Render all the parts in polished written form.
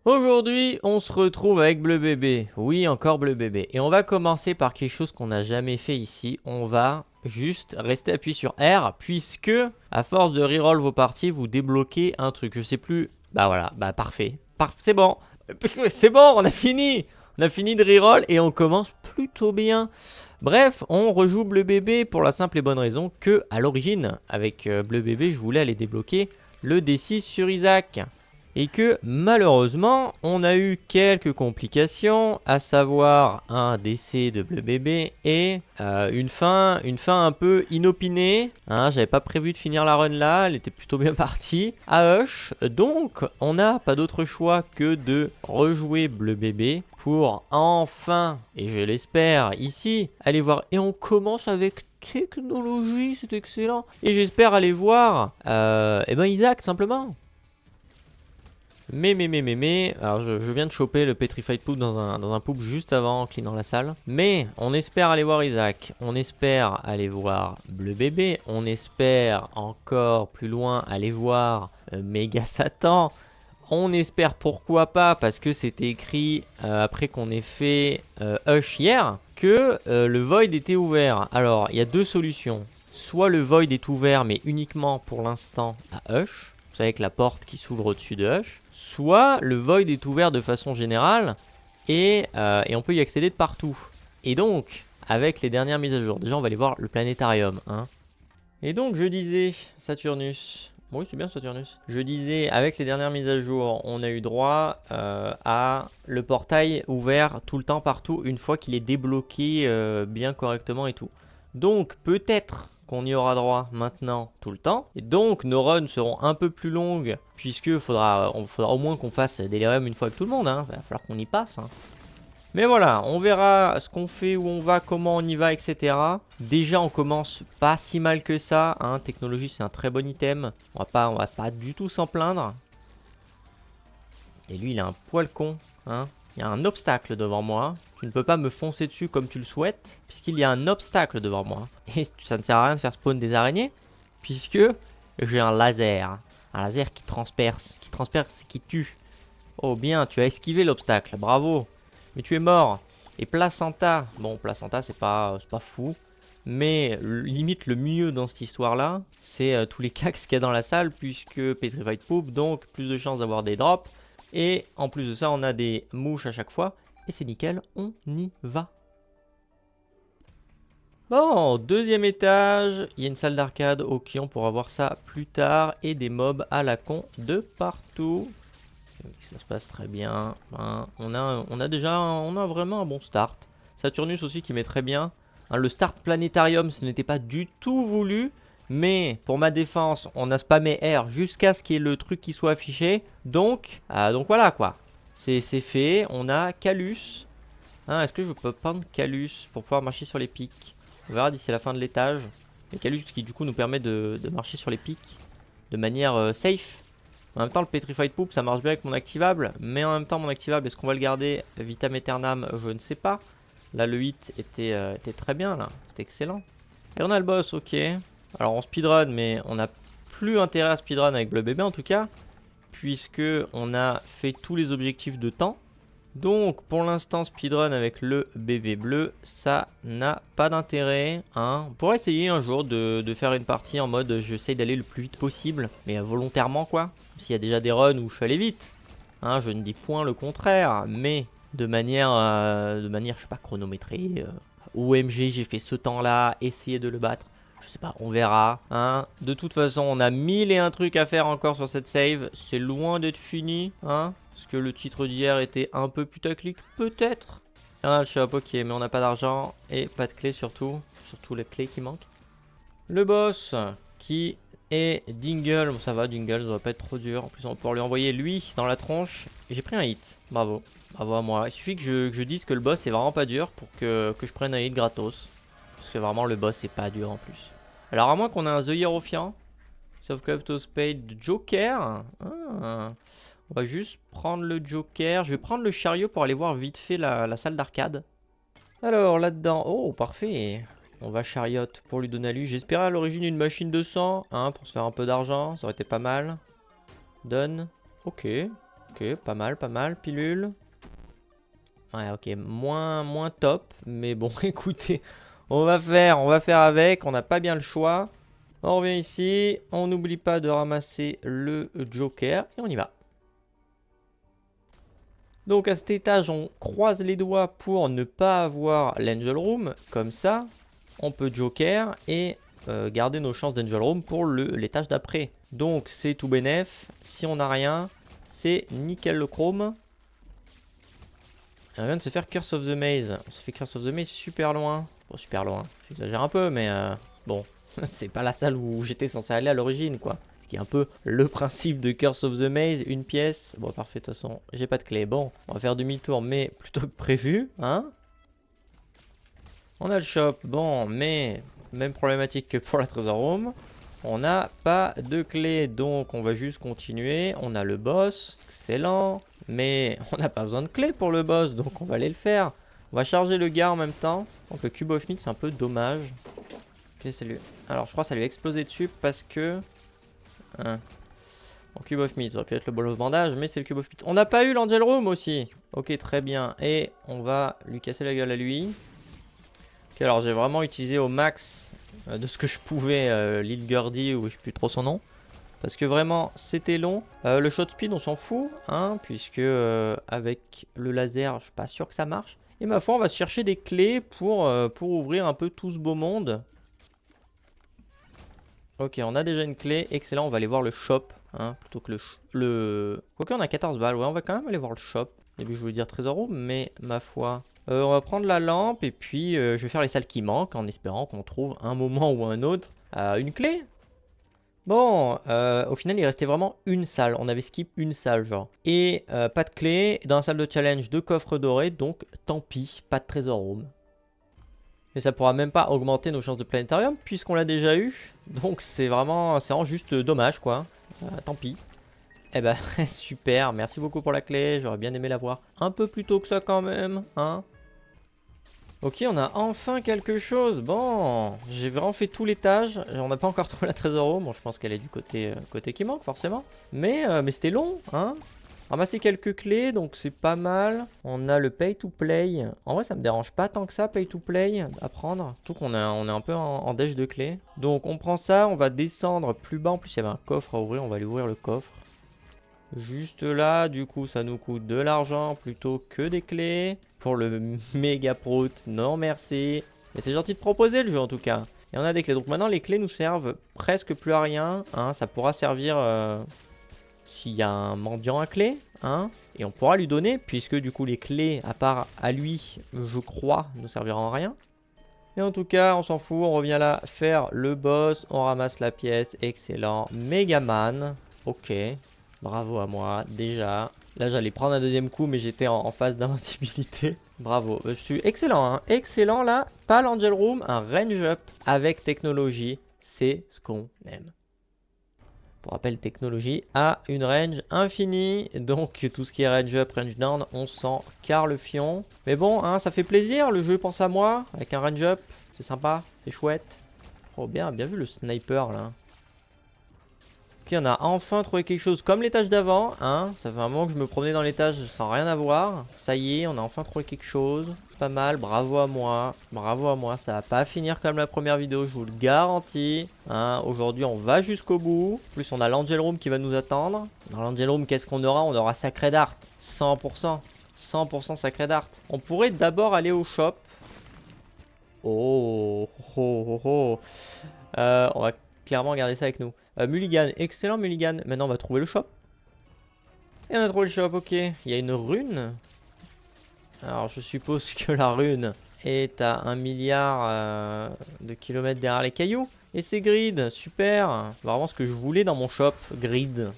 Aujourd'hui, on se retrouve avec Bleu Bébé. Oui, encore Bleu Bébé. Et on va commencer par quelque chose qu'on n'a jamais fait ici. On va juste rester appuyé sur R, puisque à force de reroll vos parties, vous débloquez un truc. Je sais plus. Bah voilà, bah parfait. C'est bon. C'est bon, on a fini. On a fini de reroll et on commence plutôt bien. Bref, on rejoue Bleu Bébé pour la simple et bonne raison que, à l'origine, avec Bleu Bébé, je voulais aller débloquer le D6 sur Isaac. Et que malheureusement, on a eu quelques complications, à savoir un décès de Bleu Bébé et une fin un peu inopinée. Hein, j'avais pas prévu de finir la run là, elle était plutôt bien partie. À Hush, donc on n'a pas d'autre choix que de rejouer Bleu Bébé pour enfin, et je l'espère ici, aller voir. Et on commence avec technologie, c'est excellent. Et j'espère aller voir Isaac simplement. Alors je viens de choper le Petrified Poop dans un poop juste avant en cleanant la salle. Mais on espère aller voir Isaac, on espère aller voir Bleu Bébé, on espère encore plus loin aller voir Méga Satan. On espère pourquoi pas, parce que c'était écrit après qu'on ait fait Hush hier, que le Void était ouvert. Alors il y a deux solutions. Soit le Void est ouvert mais uniquement pour l'instant à Hush. Vous savez, avec la porte qui s'ouvre au-dessus de Hush. Soit le Void est ouvert de façon générale et on peut y accéder de partout. Et donc, avec les dernières mises à jour, déjà on va aller voir le planétarium. Hein. Et donc je disais, Saturnus, oui c'est bien Saturnus, je disais avec les dernières mises à jour, on a eu droit à le portail ouvert tout le temps partout une fois qu'il est débloqué bien correctement et tout. Donc peut-être qu'on y aura droit maintenant tout le temps. Et donc nos runs seront un peu plus longues, puisque faudra au moins qu'on fasse Delirium une fois avec tout le monde. Hein. Il va falloir qu'on y passe. Hein. Mais voilà, on verra ce qu'on fait, où on va, comment on y va, etc. Déjà, on commence pas si mal que ça. Hein. Technologie, c'est un très bon item. On va pas du tout s'en plaindre. Et lui, il est un poil con. Hein. Il y a un obstacle devant moi. Tu ne peux pas me foncer dessus comme tu le souhaites, puisqu'il y a un obstacle devant moi. Et ça ne sert à rien de faire spawn des araignées, puisque j'ai un laser. Un laser qui transperce, qui tue. Oh bien, tu as esquivé l'obstacle, bravo. Mais tu es mort. Et Placenta, bon Placenta c'est pas fou. Mais limite le mieux dans cette histoire-là, c'est tous les cax qu'il y a dans la salle, puisque Petrified Poop, donc plus de chances d'avoir des drops. Et en plus de ça, on a des mouches à chaque fois. Et c'est nickel, on y va. Bon, deuxième étage, il y a une salle d'arcade. Ok, on pourra voir ça plus tard. Et des mobs à la con de partout. Ça se passe très bien. Hein. On a vraiment un bon start. Saturnus aussi qui met très bien. Hein, le start planétarium, ce n'était pas du tout voulu. Mais pour ma défense, on a spammé R jusqu'à ce qu'il y ait le truc qui soit affiché. Donc voilà quoi. C'est fait. On a Calus. Hein, est-ce que je peux prendre Calus pour pouvoir marcher sur les pics? On verra d'ici la fin de l'étage. Et Calus qui du coup nous permet de marcher sur les pics de manière safe. En même temps, le Petrified Poop, ça marche bien avec mon activable. Mais en même temps, mon activable, est-ce qu'on va le garder vitam aeternam? Je ne sais pas. Là, le hit était très bien, là. C'était excellent. Et on a le boss, ok. Alors, on speedrun, mais on n'a plus intérêt à speedrun avec Bleu Bébé, en tout cas. Puisque on a fait tous les objectifs de temps. Donc, pour l'instant, speedrun avec le bébé bleu, ça n'a pas d'intérêt. Hein. On pourrait essayer un jour de faire une partie en mode j'essaye d'aller le plus vite possible, mais volontairement quoi. S'il y a déjà des runs où je suis allé vite, hein, je ne dis point le contraire, mais de manière je sais pas, chronométrée. OMG, j'ai fait ce temps-là, essayer de le battre. Je sais pas, on verra. Hein. De toute façon, on a 1001 trucs à faire encore sur cette save. C'est loin d'être fini. Hein. Parce que le titre d'hier était un peu putaclic, peut-être. Ah, le shop, ok, mais on n'a pas d'argent et pas de clé surtout. Surtout les clés qui manquent. Le boss qui est Dingle. Bon, ça va, Dingle, ça va pas être trop dur. En plus, on va pouvoir lui envoyer lui dans la tronche. J'ai pris un hit. Bravo. Bravo à moi. Il suffit que je dise que le boss est vraiment pas dur pour que je prenne un hit gratos. Parce que vraiment, le boss est pas dur en plus. Alors, à moins qu'on ait un The Hierophant. Sauf que to Spade Joker. Ah. On va juste prendre le Joker. Je vais prendre le chariot pour aller voir vite fait la salle d'arcade. Alors là-dedans, oh parfait. On va chariot pour lui donner à lui. J'espérais à l'origine une machine de sang, hein, pour se faire un peu d'argent. Ça aurait été pas mal. Donne. Ok. Ok, pas mal, pilule. Ouais, ok, moins top. Mais bon, écoutez, on va faire avec. On n'a pas bien le choix. On revient ici. On n'oublie pas de ramasser le Joker. Et on y va. Donc à cet étage, on croise les doigts pour ne pas avoir l'Angel Room. Comme ça, on peut Joker et garder nos chances d'Angel Room pour l'étage d'après. Donc c'est tout bénef. Si on n'a rien, c'est nickel le chrome. On vient de se faire Curse of the Maze. On se fait Curse of the Maze super loin. Bon, super loin. J'exagère un peu, mais bon. C'est pas la salle où j'étais censé aller à l'origine, quoi. Ce qui est un peu le principe de Curse of the Maze. Une pièce. Bon, parfait, de toute façon, j'ai pas de clé. Bon, on va faire demi-tour, mais plutôt que prévu, hein. On a le shop. Bon, mais même problématique que pour la Treasure Room. On n'a pas de clé, donc on va juste continuer. On a le boss, excellent. Mais on n'a pas besoin de clé pour le boss, donc on va aller le faire. On va charger le gars en même temps. Donc le Cube of Meat, c'est un peu dommage. Ok, salut. Alors je crois que ça lui a explosé dessus parce que... Hein. Bon, Cube of Meat, ça aurait pu être le ball of bandage, mais c'est le Cube of Meat. On n'a pas eu l'Angel Room aussi. Ok, très bien. Et on va lui casser la gueule à lui. Ok, alors j'ai vraiment utilisé au max de ce que je pouvais l'île Gurdy, ou je sais plus trop son nom. Parce que vraiment, c'était long. Le shot speed, on s'en fout, hein, puisque avec le laser, je suis pas sûr que ça marche. Et ma foi, on va se chercher des clés pour ouvrir un peu tout ce beau monde. Ok, on a déjà une clé. Excellent, on va aller voir le shop, hein, plutôt que le... Ok, on a 14 balles. Ouais, on va quand même aller voir le shop. Au début, je voulais dire 13 €, mais ma foi... on va prendre la lampe et puis je vais faire les salles qui manquent en espérant qu'on trouve un moment ou un autre une clé. Bon, au final, il restait vraiment une salle. On avait skip une salle, genre. Et pas de clé. Dans la salle de challenge, 2 coffres dorés. Donc, tant pis, pas de trésor room. Et ça pourra même pas augmenter nos chances de planétarium, puisqu'on l'a déjà eu. Donc, c'est vraiment juste dommage, quoi. Tant pis. Eh ben, super. Merci beaucoup pour la clé. J'aurais bien aimé l'avoir un peu plus tôt que ça, quand même, hein. Ok, on a enfin quelque chose. Bon, j'ai vraiment fait tout l'étage. On n'a pas encore trouvé la trésor room. Bon, je pense qu'elle est du côté qui manque, forcément. Mais c'était long, hein. Ramasser quelques clés, donc c'est pas mal. On a le pay to play. En vrai, ça me dérange pas tant que ça, pay to play, à prendre. Surtout qu'on on est un peu en dèche de clés. Donc on prend ça, on va descendre plus bas. En plus, il y avait un coffre à ouvrir. On va aller ouvrir le coffre. Juste là, du coup, ça nous coûte de l'argent plutôt que des clés. Pour le méga prout, non merci. Mais c'est gentil de proposer le jeu en tout cas. Et on a des clés. Donc maintenant, les clés nous servent presque plus à rien. Hein. Ça pourra servir s'il y a un mendiant à clé. Hein. Et on pourra lui donner, puisque du coup, les clés, à part à lui, je crois, ne serviront à rien. Et en tout cas, on s'en fout. On revient là faire le boss. On ramasse la pièce. Excellent. Megaman. Ok. Bravo à moi, déjà. Là, j'allais prendre un deuxième coup, mais j'étais en phase d'invincibilité. Bravo. Je suis excellent, hein. Excellent, là. Pas l'Angel Room, un range up avec technologie. C'est ce qu'on aime. Pour rappel, technologie a une range infinie. Donc, tout ce qui est range up, range down, on s'en carre le fion. Mais bon, hein, ça fait plaisir. Le jeu pense à moi. Avec un range up. C'est sympa. C'est chouette. Oh, bien vu le sniper, là. Ok, on a enfin trouvé quelque chose comme l'étage d'avant, hein. Ça fait un moment que je me promenais dans l'étage sans rien avoir. Ça y est, on a enfin trouvé quelque chose. Pas mal, bravo à moi. Bravo à moi, ça va pas finir comme la première vidéo, je vous le garantis. Hein, aujourd'hui, on va jusqu'au bout. En plus, on a l'Angel Room qui va nous attendre. Dans l'Angel Room, qu'est-ce qu'on aura? On aura Sacred Art, 100%. 100% Sacred Art. On pourrait d'abord aller au shop. Oh, on va clairement garder ça avec nous. Mulligan, excellent Mulligan. Maintenant, on va trouver le shop. Et on a trouvé le shop, ok. Il y a une rune. Alors, je suppose que la rune est à 1 milliard de kilomètres derrière les cailloux. Et c'est grid, super. Vraiment ce que je voulais dans mon shop, grid.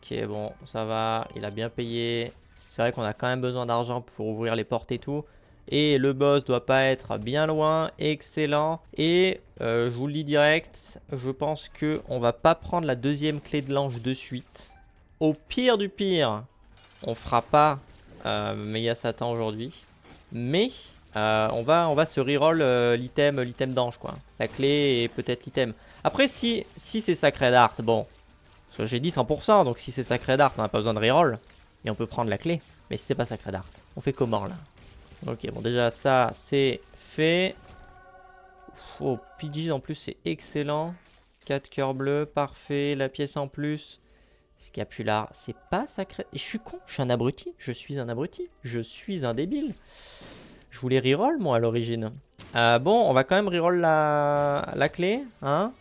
Ok, bon, ça va. Il a bien payé. C'est vrai qu'on a quand même besoin d'argent pour ouvrir les portes et tout. Et le boss doit pas être bien loin. Excellent. Et je vous le dis direct, je pense qu'on va pas prendre la deuxième clé de l'ange de suite. Au pire du pire, on fera pas Méga Satan aujourd'hui. Mais on va se reroll l'item d'ange, quoi. La clé et peut-être l'item. Après, si c'est Sacred Art, bon, Parce que j'ai dit 100%, donc si c'est Sacré d'Art, on n'a pas besoin de reroll. Et on peut prendre la clé. Mais si c'est pas Sacré d'Art, on fait comment là? Ok, bon déjà ça c'est fait. Oh, PG en plus c'est excellent. 4 cœurs bleus, parfait. La pièce en plus. Scapular, c'est pas Sacré. Je suis con, je suis un abruti. Je suis un abruti. Je suis un débile. Je voulais reroll moi à l'origine. Bon, on va quand même reroll la clé. Hein?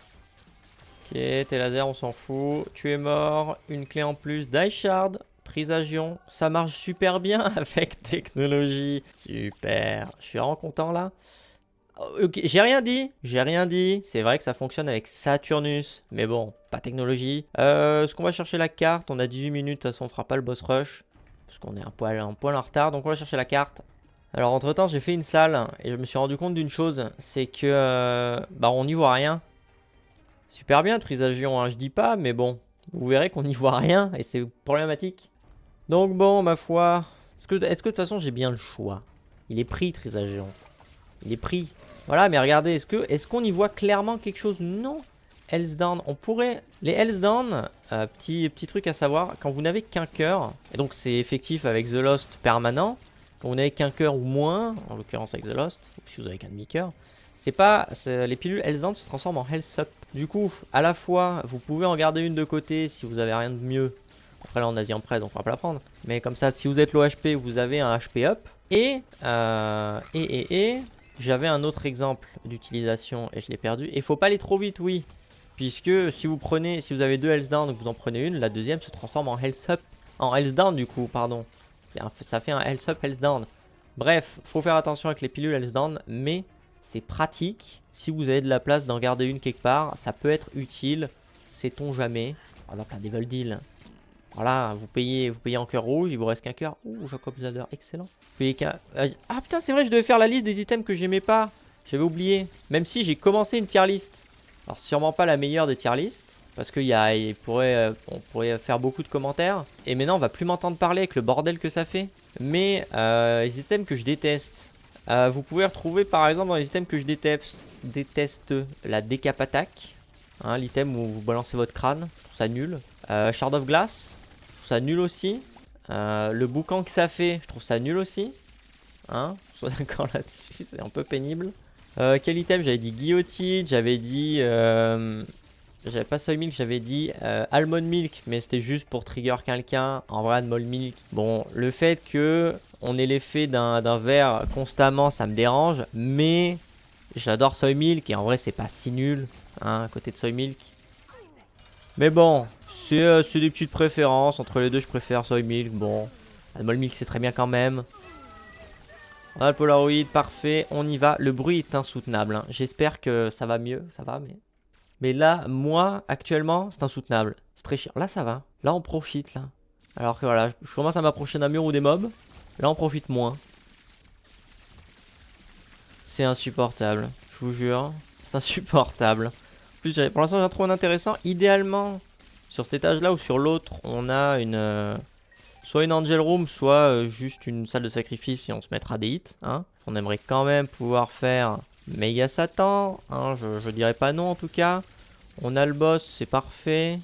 Ok, tes lasers, on s'en fout. Tu es mort. Une clé en plus. Die Shard. Trisagion. Ça marche super bien avec technologie. Super. Je suis vraiment content là. Ok, j'ai rien dit. J'ai rien dit. C'est vrai que ça fonctionne avec Saturnus. Mais bon, pas technologie. Est-ce qu'on va chercher la carte? On a 18 minutes. De toute façon, on fera pas le boss rush. Parce qu'on est un poil en retard. Donc on va chercher la carte. Alors entre temps, j'ai fait une salle. Et je me suis rendu compte d'une chose. C'est que bah, on n'y voit rien. Super bien, Trisagion, hein, je dis pas, mais bon, vous verrez qu'on n'y voit rien et c'est problématique. Donc bon, ma foi, est-ce que de toute façon j'ai bien le choix? Il est pris, Trisagion. Il est pris. Voilà, mais regardez, est-ce qu'on y voit clairement quelque chose? Non. Hellsdown, on pourrait... Les Hellsdown, petit truc à savoir, quand vous n'avez qu'un cœur, et donc c'est effectif avec The Lost permanent, quand vous n'avez qu'un cœur ou moins, en l'occurrence avec The Lost, ou si vous avez qu'un demi-cœur, les pilules Hellsdown se transforment en Hellsup. Du coup, à la fois, vous pouvez en garder une de côté si vous avez rien de mieux. Après là, on a en prêt, donc on va pas la prendre. Mais comme ça, si vous êtes low HP, vous avez un HP up. Et j'avais un autre exemple d'utilisation et je l'ai perdu. Et faut pas aller trop vite, oui. Puisque si vous avez deux Hellsdown, donc vous en prenez une, la deuxième se transforme en Hellsup. En Hellsdown du coup, pardon. Ça fait un Hellsup, Hellsdown. Bref, faut faire attention avec les pilules Hellsdown, mais c'est pratique. Si vous avez de la place d'en garder une quelque part, ça peut être utile. Sait-on jamais. Par exemple, un Devil Deal. Voilà, vous payez en cœur rouge, il vous reste qu'un cœur. Ouh, Jacob Zader, excellent. Vous payez qu'un... Ah putain, c'est vrai, je devais faire la liste des items que j'aimais pas. J'avais oublié. Même si j'ai commencé une tier list. Alors, sûrement pas la meilleure des tier lists. Parce on pourrait faire beaucoup de commentaires. Et maintenant, on va plus m'entendre parler avec le bordel que ça fait. Mais les items que je déteste. Vous pouvez retrouver par exemple dans les items que je déteste la décap attaque. Hein, l'item où vous balancez votre crâne. Je trouve ça nul. Shard of Glass. Je trouve ça nul aussi. Le boucan que ça fait. Je trouve ça nul aussi. Hein, soit d'accord là-dessus. C'est un peu pénible. Quel item? J'avais dit guillotine. J'avais dit... J'avais pas Soy Milk, j'avais dit Almond Milk, mais c'était juste pour trigger quelqu'un. En vrai, Almond Milk. Bon, le fait que on ait l'effet d'un verre constamment, ça me dérange. Mais j'adore Soy Milk et en vrai, c'est pas si nul, hein, à côté de Soy Milk. Mais bon, c'est des petites préférences. Entre les deux, je préfère Soy Milk. Bon, Almond Milk, c'est très bien quand même. On a le Polaroid, parfait. On y va. Le bruit est insoutenable. Hein. J'espère que ça va mieux. Ça va, mais... Mais là, moi, actuellement, c'est insoutenable. C'est très chiant. Là, ça va. Là, on profite, là. Alors que voilà, je commence à m'approcher d'un mur ou des mobs. Là, on profite moins. C'est insupportable. Je vous jure. C'est insupportable. En plus, pour l'instant, j'ai trouvé un intéressant. Idéalement, sur cet étage-là ou sur l'autre, on a soit une Angel Room, soit juste une salle de sacrifice et on se mettra des hits. Hein. On aimerait quand même pouvoir faire... Méga Satan, hein, je dirais pas non en tout cas. On a le boss, c'est parfait.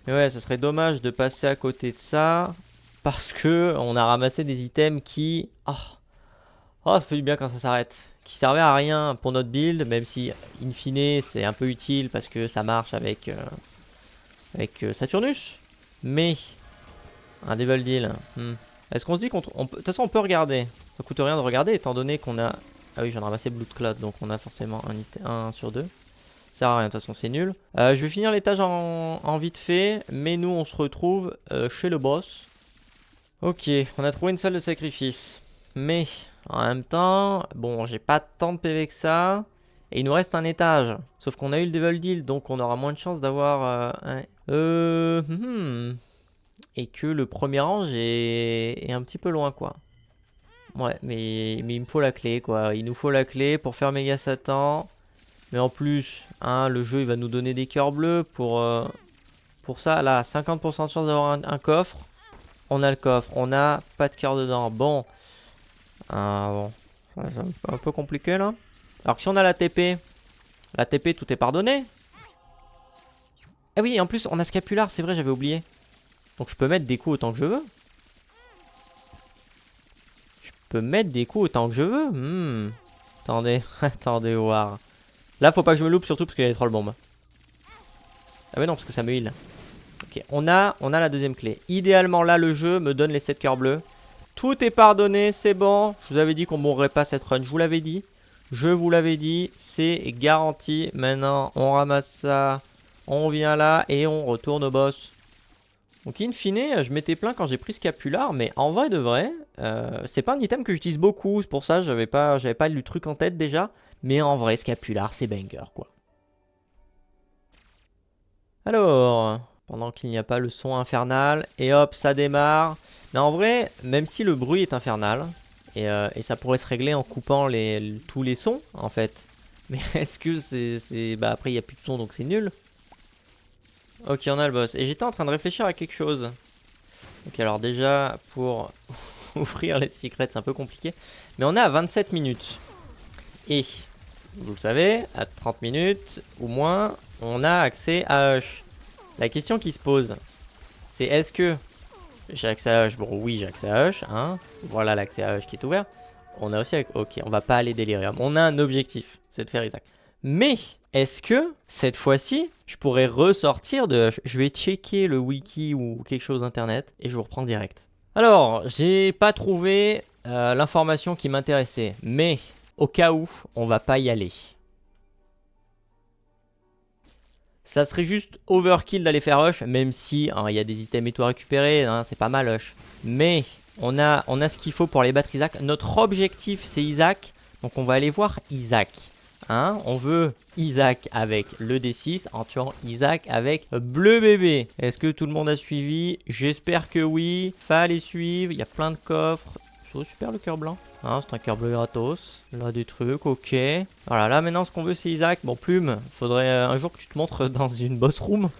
Mais ouais, ça serait dommage de passer à côté de ça. Parce que on a ramassé des items qui... Oh, ça fait du bien quand ça s'arrête. Qui servaient à rien pour notre build, même si in fine c'est un peu utile parce que ça marche avec Saturnus. Mais, un Devil Deal. Est-ce qu'on se dit qu'on... De toute façon on peut regarder. Ça coûte rien de regarder étant donné qu'on a... Ah oui, j'en ai ramassé Blood Cloud, donc on a forcément un sur deux. Ça sert à rien, de toute façon, c'est nul. Je vais finir l'étage en vite fait, mais nous, on se retrouve chez le boss. Ok, on a trouvé une salle de sacrifice. Mais, en même temps, bon, j'ai pas tant de PV que ça. Et il nous reste un étage. Sauf qu'on a eu le Devil Deal, donc on aura moins de chances d'avoir... Et que le premier range est un petit peu loin, quoi. Ouais, mais il me faut la clé, quoi. Il nous faut la clé pour faire Méga Satan. Mais en plus, hein, le jeu, il va nous donner des cœurs bleus pour ça. Là, 50% de chance d'avoir un coffre. On a le coffre. On n'a pas de cœur dedans. Bon. Bon. C'est un peu compliqué, là. Alors que si on a la TP, tout est pardonné. Ah oui, en plus, on a Scapular, c'est vrai, j'avais oublié. Donc je peux mettre des coups autant que je veux. Je peux mettre des coups autant que je veux. Attendez, attendez voir. Là, faut pas que je me loupe, surtout parce qu'il y a des troll bombes. Ah ouais, non, parce que ça me heal. Ok, on a la deuxième clé. Idéalement, là, le jeu me donne les 7 cœurs bleus. Tout est pardonné, c'est bon. Je vous avais dit qu'on mourrait pas cette run, je vous l'avais dit. Je vous l'avais dit, c'est garanti. Maintenant, on ramasse ça, on vient là et on retourne au boss. Donc in fine, je m'étais plaint quand j'ai pris Scapular, mais en vrai de vrai, c'est pas un item que j'utilise beaucoup. C'est pour ça que j'avais pas le truc en tête déjà. Mais en vrai, Scapular, c'est banger, quoi. Alors, pendant qu'il n'y a pas le son infernal, et hop, ça démarre. Mais en vrai, même si le bruit est infernal, et ça pourrait se régler en coupant tous les sons, en fait. Mais est-ce que c'est... Bah après, il n'y a plus de son, donc c'est nul. Ok, on a le boss. Et j'étais en train de réfléchir à quelque chose. Ok, alors déjà, pour ouvrir les secrets, c'est un peu compliqué. Mais on est à 27 minutes. Et, vous le savez, à 30 minutes ou moins, on a accès à Hush. La question qui se pose, c'est est-ce que j'ai accès à Hush? Bon, oui, j'ai accès à Hush. Hein. Voilà l'accès à Hush qui est ouvert. On a aussi... Ok, on va pas aller Delirium. On a un objectif, c'est de faire Isaac. Mais, est-ce que, cette fois-ci, je pourrais ressortir de Hush? Je vais checker le wiki ou quelque chose d'internet et je vous reprends direct. Alors, j'ai pas trouvé l'information qui m'intéressait. Mais, au cas où, on va pas y aller. Ça serait juste overkill d'aller faire Hush, même si il y a des items et tout à récupérer, hein, c'est pas mal Hush. Mais on a ce qu'il faut pour aller battre Isaac. Notre objectif c'est Isaac, donc on va aller voir Isaac. Hein, on veut Isaac avec le D6 en tuant Isaac avec Bleu Bébé. Est-ce que tout le monde a suivi? J'espère que oui. Fallait suivre, il y a plein de coffres. Oh, super le cœur blanc. Hein, c'est un cœur bleu gratos. Là des trucs, ok. Voilà, là maintenant ce qu'on veut c'est Isaac. Bon, Plume, faudrait un jour que tu te montres dans une boss room.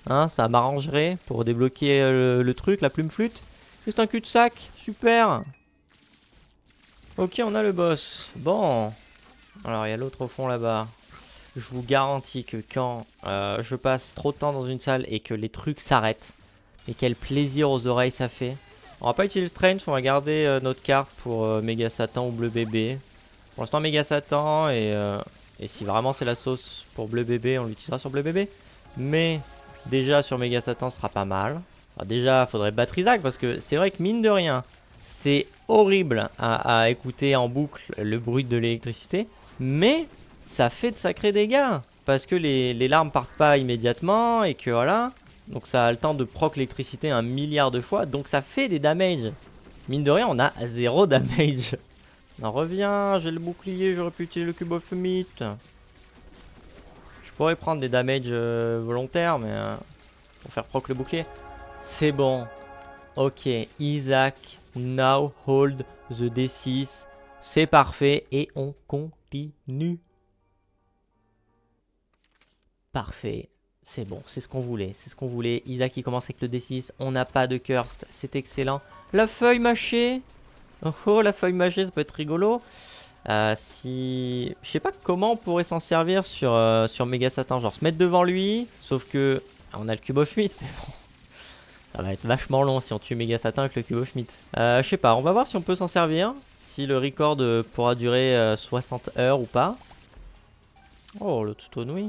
Hein, ça m'arrangerait pour débloquer le truc, la plume flûte. Juste un cul-de-sac, super. Ok, on a le boss. Bon. Alors il y a l'autre au fond là-bas. Je vous garantis que quand je passe trop de temps dans une salle et que les trucs s'arrêtent, et quel plaisir aux oreilles ça fait. On va pas utiliser le Strength, on va garder notre carte pour Méga Satan ou Bleu Bébé. Pour l'instant Méga Satan et si vraiment c'est la sauce pour Bleu Bébé, on l'utilisera sur Bleu Bébé. Mais déjà sur Méga Satan ce sera pas mal. Alors, déjà faudrait battre Isaac parce que c'est vrai que mine de rien, c'est horrible à écouter en boucle le bruit de l'électricité. Mais ça fait de sacrés dégâts parce que les larmes partent pas immédiatement et que voilà. Donc ça a le temps de proc l'électricité 1 milliard de fois. Donc ça fait des damages. Mine de rien, on a 0 damage. On revient, j'ai le bouclier, j'aurais pu utiliser le cube of meat. Je pourrais prendre des damages volontaires, mais pour faire proc le bouclier. C'est bon. Ok, Isaac, now hold the D6. C'est parfait et on continue. Parfait. C'est bon, c'est ce qu'on voulait, c'est ce qu'on voulait. Isaac il commence avec le D6, on n'a pas de cursed, c'est excellent. La feuille mâchée. Oh, la feuille mâchée, ça peut être rigolo. Si... Je sais pas comment on pourrait s'en servir sur Méga Satan, genre se mettre devant lui, sauf que... on a le Cube of Meat, mais bon... ça va être vachement long si on tue Méga Satan avec le Cube of Meat. Je sais pas, on va voir si on peut s'en servir, si le record pourra durer 60 heures ou pas. Oh, le Stone, oui.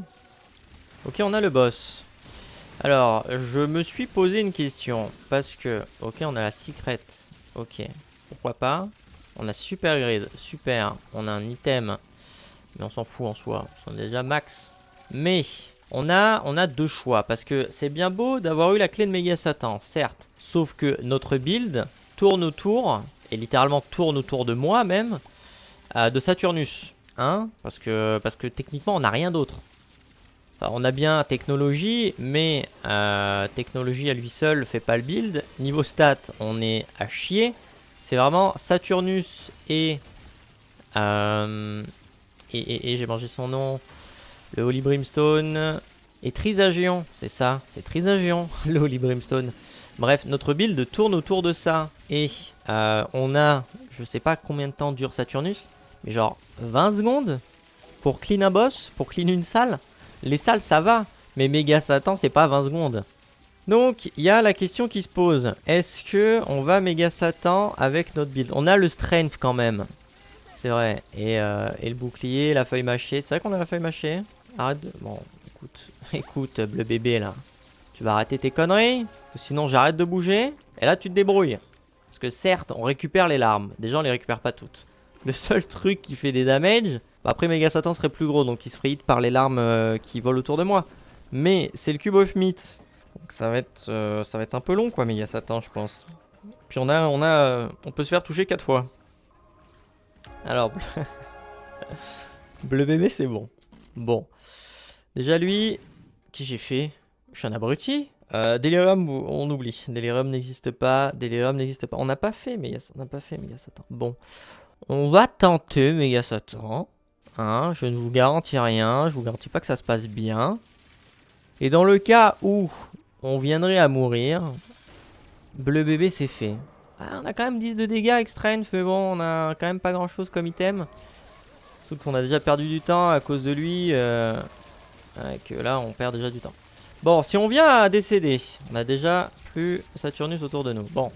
Ok, on a le boss. Alors, je me suis posé une question. Parce que, ok, on a la secret. Ok, pourquoi pas. On a super grid, super. On a un item. Mais on s'en fout en soi. On est déjà max. Mais, on a deux choix. Parce que c'est bien beau d'avoir eu la clé de Méga Satan, certes. Sauf que notre build tourne autour, et littéralement tourne autour de moi même, de Saturnus. Hein, parce que techniquement, on n'a rien d'autre. Enfin, on a bien technologie, mais technologie à lui seul fait pas le build. Niveau stats, on est à chier. C'est vraiment Saturnus et j'ai mangé son nom, le Holy Brimstone et Trisagion, c'est ça, c'est Trisagion, le Holy Brimstone. Bref, notre build tourne autour de ça et on a, je sais pas combien de temps dure Saturnus, mais genre 20 secondes pour clean un boss, pour clean une salle. Les salles, ça va. Mais méga Satan, c'est pas 20 secondes. Donc, il y a la question qui se pose. Est-ce que on va méga Satan avec notre build? On a le strength quand même. C'est vrai. Et le bouclier, la feuille mâchée. C'est vrai qu'on a la feuille mâchée. Arrête de... Bon, écoute. Écoute, bleu bébé, là. Tu vas arrêter tes conneries. Sinon, j'arrête de bouger. Et là, tu te débrouilles. Parce que certes, on récupère les larmes. Déjà, on les récupère pas toutes. Le seul truc qui fait des damages... Bah, après, méga Satan serait plus gros. Donc, il se ferait hit par les larmes qui volent autour de moi. Mais c'est le cube of meat. Donc, ça va être un peu long, quoi, méga Satan, je pense. Puis, on peut se faire toucher 4 fois. Alors, bleu bébé, c'est bon. Bon. Déjà, lui, qui j'ai fait? Je suis un abruti. Delirium, on oublie. Delirium n'existe pas. Delirium n'existe pas. On n'a pas fait Méga Satan. Bon. On va tenter Méga Satan. Hein, je ne vous garantis rien. Je vous garantis pas que ça se passe bien. Et dans le cas où on viendrait à mourir, bleu bébé, c'est fait. Ah, on a quand même 10 de dégâts avec strength, mais bon, on a quand même pas grand chose comme item. Sauf qu'on a déjà perdu du temps à cause de lui. Que là, on perd déjà du temps. Bon, si on vient à décéder, on a déjà plus Saturnus autour de nous. Bon,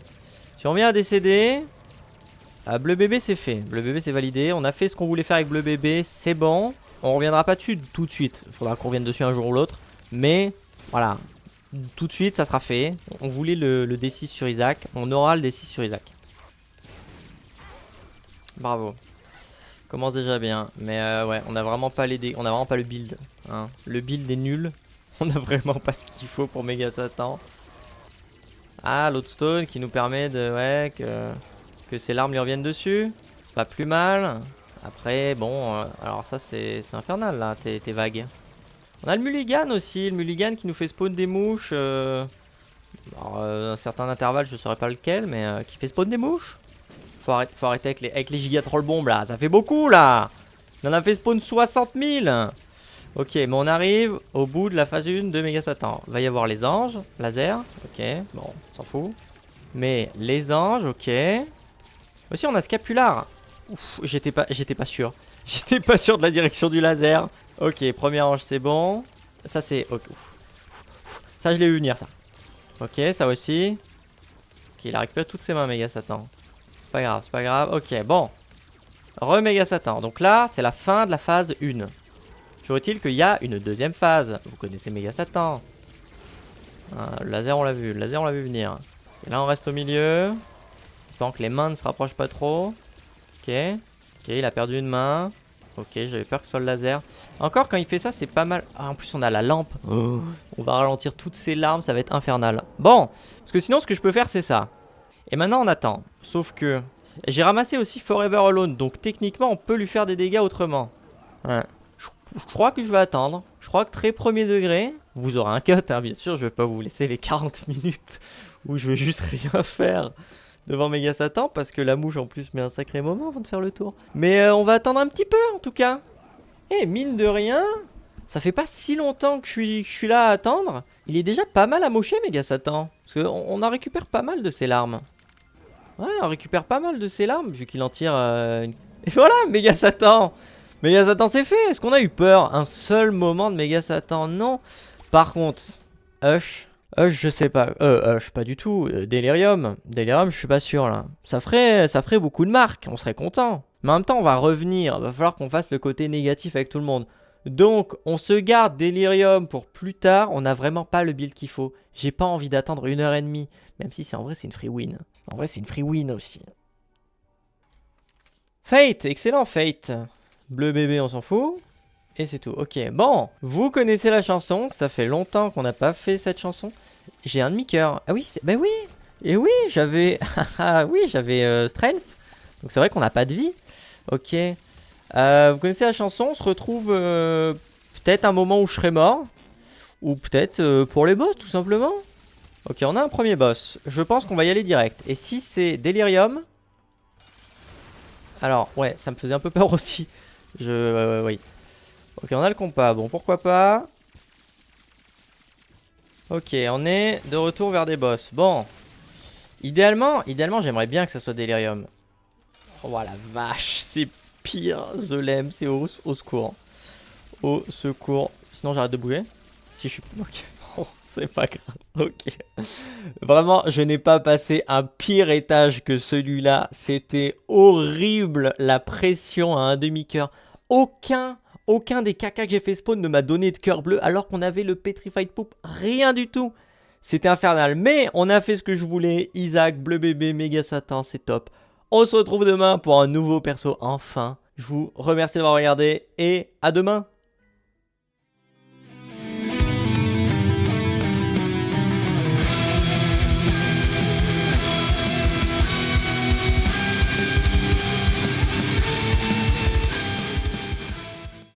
si on vient à décéder, bleu bébé, c'est fait. Bleu bébé, c'est validé. On a fait ce qu'on voulait faire avec bleu bébé, c'est bon. On reviendra pas dessus tout de suite. Il faudra qu'on revienne dessus un jour ou l'autre. Mais voilà, tout de suite, ça sera fait. On voulait le D6 sur Isaac. On aura le D6 sur Isaac. Bravo. Commence déjà bien. Mais ouais, on a vraiment pas on a vraiment pas le build. Hein. Le build est nul. On a vraiment pas ce qu'il faut pour méga Satan. Ah, Lodestone qui nous permet de... Ouais, que ses larmes lui reviennent dessus. C'est pas plus mal. Après, bon... alors ça, c'est infernal, là, tes vagues. On a le mulligan aussi. Le mulligan qui nous fait spawn des mouches. Alors, un certain intervalle, je saurais pas lequel, mais qui fait spawn des mouches. Faut arrêter avec les giga troll bombes, là. Ça fait beaucoup, là. On en a fait spawn 60 000. Ok, mais on arrive au bout de la phase 1 de méga Satan. Va y avoir les anges, laser. Ok, bon, on s'en fout. Mais les anges, ok. Aussi, on a Scapular. Ouf, j'étais pas sûr. J'étais pas sûr de la direction du laser. Ok, premier ange, c'est bon. Ça, c'est... Okay. Ça, je l'ai vu venir, ça. Ok, ça aussi. Ok, il a récupéré toutes ses mains, méga Satan. C'est pas grave, c'est pas grave. Ok, bon. Re-méga Satan. Donc là, c'est la fin de la phase 1. Toujours est-il qu'il y a une deuxième phase. Vous connaissez méga Satan. Le laser, on l'a vu. Le laser, on l'a vu venir. Et là, on reste au milieu. Espérons que les mains ne se rapprochent pas trop. Ok. Ok, il a perdu une main. Ok, j'avais peur que ce soit le laser. Encore, quand il fait ça, c'est pas mal. Ah, en plus, on a la lampe. Oh. On va ralentir toutes ces larmes. Ça va être infernal. Bon. Parce que sinon, ce que je peux faire, c'est ça. Et maintenant, on attend. Sauf que... J'ai ramassé aussi Forever Alone. Donc, techniquement, on peut lui faire des dégâts autrement. Ouais. Je crois que je vais attendre. Je crois que très premier degré, vous aurez un cut, hein, bien sûr. Je vais pas vous laisser les 40 minutes où je vais juste rien faire devant méga Satan. Parce que la mouche en plus met un sacré moment avant de faire le tour. Mais on va attendre un petit peu en tout cas. Et mine de rien, ça fait pas si longtemps que je suis là à attendre. Il est déjà pas mal amoché méga Satan. Parce qu'on en récupère pas mal de ses larmes. Ouais, on récupère pas mal de ses larmes vu qu'il en tire une... Et voilà, méga Satan. Méga Satan, c'est fait. Est-ce qu'on a eu peur un seul moment de méga Satan? Non. Par contre, Hush, je sais pas. Hush, pas du tout. Delirium, je suis pas sûr là. Ça ferait beaucoup de marques. On serait content. Mais en même temps, on va revenir. Va falloir qu'on fasse le côté négatif avec tout le monde. Donc, on se garde Delirium pour plus tard. On n'a vraiment pas le build qu'il faut. J'ai pas envie d'attendre 1h30. Même si en vrai, c'est une free win. En vrai, c'est une free win aussi. Fate, excellent Fate. Bleu bébé, on s'en fout. Et c'est tout. Ok, bon. Vous connaissez la chanson. Ça fait longtemps qu'on n'a pas fait cette chanson. J'ai un demi-cœur. Ah oui, bah oui. Et oui, j'avais... Ah oui, j'avais Strength. Donc c'est vrai qu'on n'a pas de vie. Ok. Vous connaissez la chanson. On se retrouve peut-être un moment où je serai mort. Ou peut-être pour les boss, tout simplement. Ok, on a un premier boss. Je pense qu'on va y aller direct. Et si c'est Delirium... Alors, ouais, ça me faisait un peu peur aussi. Oui. Ok, on a le compas. Bon, pourquoi pas. Ok, on est de retour vers des boss. Bon. Idéalement, j'aimerais bien que ça soit Delirium. Oh la vache, c'est pire. Je l'aime, c'est au secours. Au secours. Sinon, j'arrête de bouger. Si je suis... Ok, bon, c'est pas grave. Ok. Vraiment, je n'ai pas passé un pire étage que celui-là. C'était horrible, la pression à un demi-cœur. Aucun des cacas que j'ai fait spawn ne m'a donné de cœur bleu alors qu'on avait le Petrified Poop. Rien du tout. C'était infernal. Mais on a fait ce que je voulais. Isaac, bleu bébé, méga satan, c'est top. On se retrouve demain pour un nouveau perso enfin. Je vous remercie d'avoir regardé et à demain.